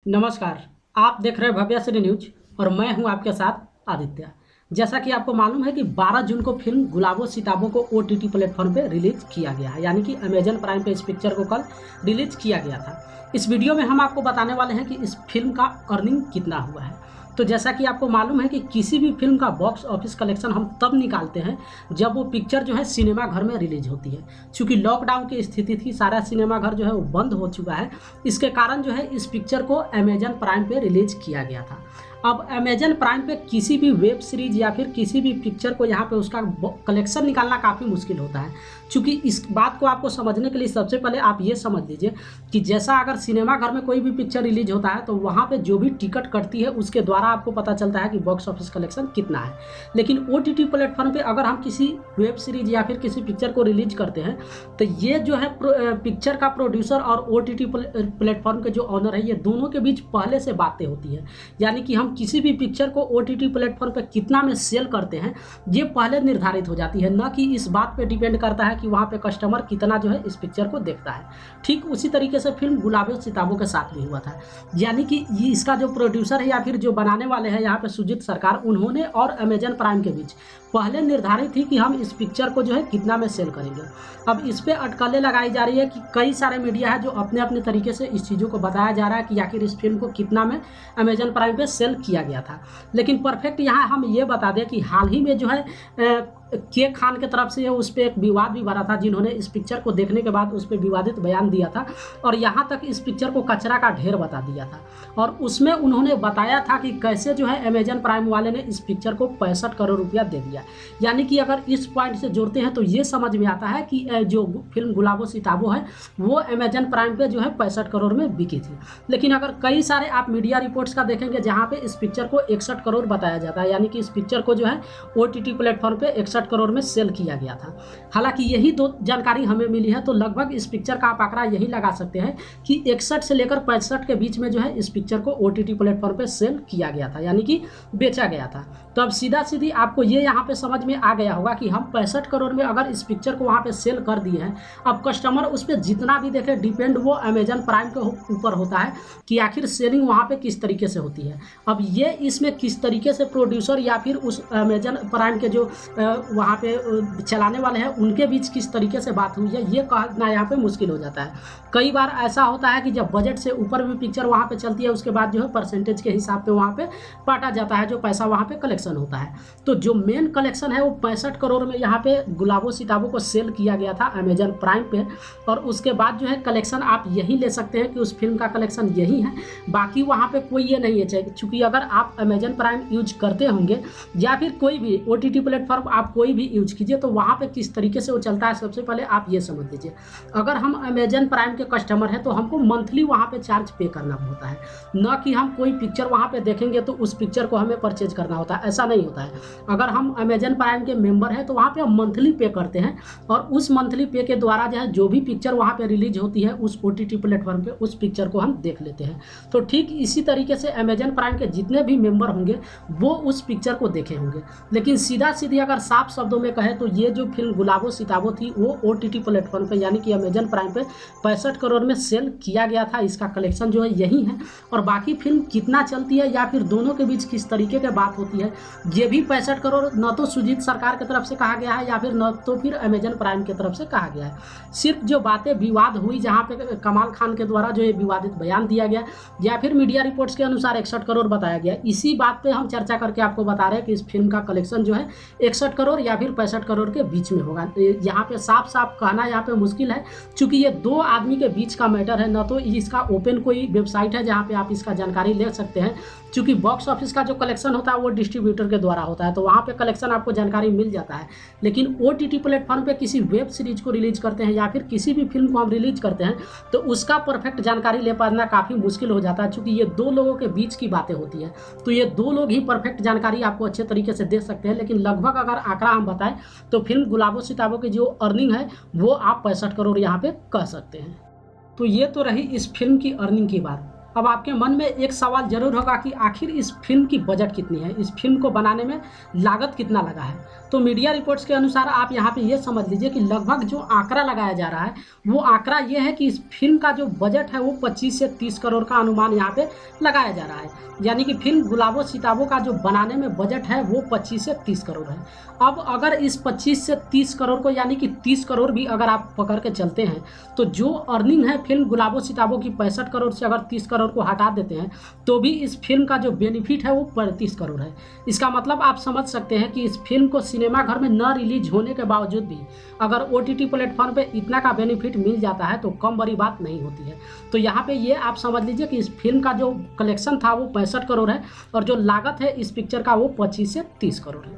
नमस्कार। आप देख रहे हैं भव्य सिटी न्यूज और मैं हूं आपके साथ आदित्य। जैसा कि आपको मालूम है कि 12 जून को फिल्म गुलाबो सिताबो को ओटीटी प्लेटफॉर्म पे रिलीज किया गया है, यानी कि अमेजन प्राइम पे इस पिक्चर को कल रिलीज किया गया था। इस वीडियो में हम आपको बताने वाले हैं कि इस फिल्म का अर्निंग कितना हुआ है। तो जैसा कि आपको मालूम है कि किसी भी फिल्म का बॉक्स ऑफिस कलेक्शन हम तब निकालते हैं जब वो पिक्चर जो है सिनेमा घर में रिलीज होती है। चूँकि लॉकडाउन की स्थिति थी, सारा सिनेमा घर जो है वो बंद हो चुका है, इसके कारण जो है इस पिक्चर को अमेजन प्राइम पे रिलीज किया गया था। अब अमेजन प्राइम पे किसी भी वेब सीरीज या फिर किसी भी पिक्चर को यहाँ पे उसका कलेक्शन निकालना काफ़ी मुश्किल होता है। चूँकि इस बात को आपको समझने के लिए सबसे पहले आप ये समझ लीजिए कि जैसा अगर सिनेमा घर में कोई भी पिक्चर रिलीज होता है तो वहाँ पे जो भी टिकट कटती है उसके द्वारा आपको पता चलता है कि बॉक्स ऑफिस कलेक्शन कितना है। लेकिन ओटीटी प्लेटफॉर्म पे अगर हम किसी वेब सीरीज या फिर किसी पिक्चर को रिलीज करते हैं तो ये जो है पिक्चर का प्रोड्यूसर और ओटीटी प्लेटफॉर्म के जो ऑनर है, ये दोनों के बीच पहले से बातें होती है। यानी कि हम किसी भी पिक्चर को ओटीटी प्लेटफॉर्म पे कितना में सेल करते हैं ये पहले निर्धारित हो जाती है, न कि इस बात पे डिपेंड करता है कि वहाँ पे कस्टमर कितना जो है इस पिक्चर को देखता है। ठीक उसी तरीके से फिल्म गुलाबो सिताबो के साथ भी हुआ था। यानी कि इसका जो प्रोड्यूसर है या फिर जो बनाने वाले हैं यहाँ पे सुजीत सरकार, उन्होंने और अमेजन प्राइम के बीच पहले निर्धारित थी कि हम इस पिक्चर को जो है कितना में सेल करेंगे। अब इस पे अटकलें लगाई जा रही है कि कई सारे मीडिया है जो अपने अपने तरीके से इस चीज़ों को बताया जा रहा है कि आखिर इस फिल्म को कितना में अमेजन प्राइम पे सेल किया गया था। लेकिन परफेक्ट यहाँ हम ये बता दें कि हाल ही में जो है के खान के तरफ से उस पर एक विवाद भी बना था, जिन्होंने इस पिक्चर को देखने के बाद उस पर विवादित बयान दिया था और यहाँ तक इस पिक्चर को कचरा का ढेर बता दिया था। और उसमें उन्होंने बताया था कि कैसे जो है अमेजन प्राइम वाले ने इस पिक्चर को 65 करोड़ रुपया दे दिया। यानी कि अगर इस पॉइंट से जोड़ते हैं तो ये समझ में आता है कि जो फिल्म गुलाबो सिताबो है वो अमेजन प्राइम पे जो है 65 करोड़ में बिकी थी। लेकिन अगर कई सारे आप मीडिया रिपोर्ट्स का देखेंगे जहाँ पे इस पिक्चर को 61 करोड़ बताया जाता है, यानी कि इस पिक्चर को जो है ओटीटी प्लेटफॉर्म पे 61 करोड़ में सेल किया गया था। हालांकि यही दो जानकारी हमें मिली है, तो लगभग इस पिक्चर का आप आंकड़ा यही लगा सकते हैं कि 61 से लेकर 65 के बीच में जो है इस पिक्चर को ओटीटी प्लेटफॉर्म पे सेल किया गया था, यानी कि बेचा गया था। तो अब सीधा सीधी आपको ये यहाँ पे समझ में आ गया होगा कि हम 65 करोड़ में अगर इस पिक्चर को वहाँ पे सेल कर दिए हैं, अब कस्टमर उस पर जितना भी देखे डिपेंड वो अमेजन प्राइम के ऊपर होता है कि आखिर सेलिंग वहाँ पे किस तरीके से होती है। अब ये इसमें किस तरीके से प्रोड्यूसर या फिर उस अमेजन प्राइम के जो वहाँ पे चलाने वाले हैं उनके बीच किस तरीके से बात हुई है ये कहना यहाँ पे मुश्किल हो जाता है। कई बार ऐसा होता है कि जब बजट से ऊपर भी पिक्चर वहाँ पे चलती है उसके बाद जो है परसेंटेज के हिसाब पे वहाँ पे बांटा जाता है, जो पैसा वहाँ पे कलेक्शन होता है। तो जो मेन कलेक्शन है वो 65 करोड़ में यहाँ पे गुलाबो सिताबो को सेल किया गया था अमेजन प्राइम पे। और उसके बाद जो है कलेक्शन आप यही ले सकते हैं कि उस फिल्म का कलेक्शन यही है, बाकी वहाँ पे कोई ये नहीं है। चूँकि अगर आप अमेजन प्राइम यूज करते होंगे या फिर कोई भी ओटीटी प्लेटफॉर्म आप कोई भी यूज कीजिए तो वहाँ पे किस तरीके से वो चलता है सबसे पहले आप ये समझ लीजिए। अगर हम अमेजन प्राइम के कस्टमर हैं तो हमको मंथली वहाँ पे चार्ज पे करना होता है, न कि हम कोई पिक्चर वहाँ पे देखेंगे तो उस पिक्चर को हमें परचेज करना होता है, ऐसा नहीं होता है। अगर हम अमेजन प्राइम के मेंबर हैं तो वहाँ पे हम मंथली पे करते हैं और उस मंथली पे के द्वारा जो है जो भी पिक्चर वहाँ पे रिलीज होती है उस ओटीटी प्लेटफॉर्म पे उस पिक्चर को हम देख लेते हैं। तो ठीक इसी तरीके से अमेजन प्राइम के जितने भी मेंबर होंगे वो उस पिक्चर को देखे होंगे। लेकिन सीधा सीधी अगर साफ शब्दों में कहें तो ये जो फिल्म गुलाबो सिताबो थी वो ओटीटी प्लेटफॉर्म पे यानी कि अमेजन प्राइम पे 65 करोड़ में सेल किया गया था। इसका कलेक्शन जो है यही है। और बाकी फिल्म कितना चलती है या फिर दोनों के बीच किस तरीके की बात होती है ये भी 65 करोड़ न तो सुजीत सरकार की तरफ से कहा गया है या फिर न तो फिर अमेजन प्राइम की तरफ से कहा गया है। सिर्फ जो बातें विवाद हुई जहाँ पे कमाल खान के द्वारा जो ये विवादित बयान दिया गया या फिर मीडिया रिपोर्ट्स के अनुसार 61 करोड़ बताया गया, इसी बात पे हम चर्चा करके आपको बता रहे हैं कि इस फिल्म का कलेक्शन जो है 61 करोड़ या फिर 65 करोड़ के बीच में होगा। यहाँ पे साफ साफ कहना यहाँ पे मुश्किल है, क्योंकि ये दो आदमी के बीच का मैटर है, न तो इसका ओपन कोई वेबसाइट है जहाँ पे आप इसका जानकारी ले सकते हैं। क्योंकि बॉक्स ऑफिस का जो कलेक्शन होता है वो डिस्ट्रीब्यूटर के द्वारा होता है, तो वहाँ पे कलेक्शन आपको जानकारी मिल जाता है। लेकिन ओटीटी प्लेटफॉर्म पे किसी वेब सीरीज को रिलीज करते हैं या फिर किसी भी फिल्म को हम रिलीज करते हैं तो उसका परफेक्ट जानकारी ले पाना काफ़ी मुश्किल हो जाता है, क्योंकि ये दो लोगों के बीच की बातें होती है। तो ये दो लोग ही परफेक्ट जानकारी आपको अच्छे तरीके से दे सकते हैं। लेकिन लगभग अगर आंकड़ा हम बताएं तो फिल्म गुलाबो सिताबो की जो अर्निंग है वो आप 65 करोड़ यहाँ पे कह सकते हैं। तो ये तो रही इस फिल्म की अर्निंग की बात। अब आपके मन में एक सवाल जरूर होगा कि आखिर इस फिल्म की बजट कितनी है, इस फिल्म को बनाने में लागत कितना लगा है। तो मीडिया रिपोर्ट्स के अनुसार आप यहाँ पे ये समझ लीजिए कि लगभग जो आंकड़ा लगाया जा रहा है वो आंकड़ा ये है कि इस फिल्म का जो बजट है वो 25 से 30 करोड़ का अनुमान यहाँ पे लगाया जा रहा है। यानी कि फिल्म गुलाबो सिताबो का जो बनाने में बजट है वो 25 से 30 करोड़ है। अब अगर इस 25 से 30 करोड़ को यानी कि 30 करोड़ भी अगर आप पकड़ के चलते हैं तो जो अर्निंग है फिल्म गुलाबो सिताबो की 65 करोड़ से अगर 30 करोड़ को हटा देते हैं तो भी इस फिल्म का जो बेनिफिट है वो 35 करोड़ है। इसका मतलब आप समझ सकते हैं कि इस फिल्म को सिनेमाघर में न रिलीज होने के बावजूद भी अगर OTT प्लेटफॉर्म पे इतना का बेनिफिट मिल जाता है तो कम बड़ी बात नहीं होती है। तो यहाँ पे ये आप समझ लीजिए कि इस फिल्म का जो कलेक्शन था वो 65 करोड़ है और जो लागत है इस पिक्चर का वो 25 से 30 करोड़ है।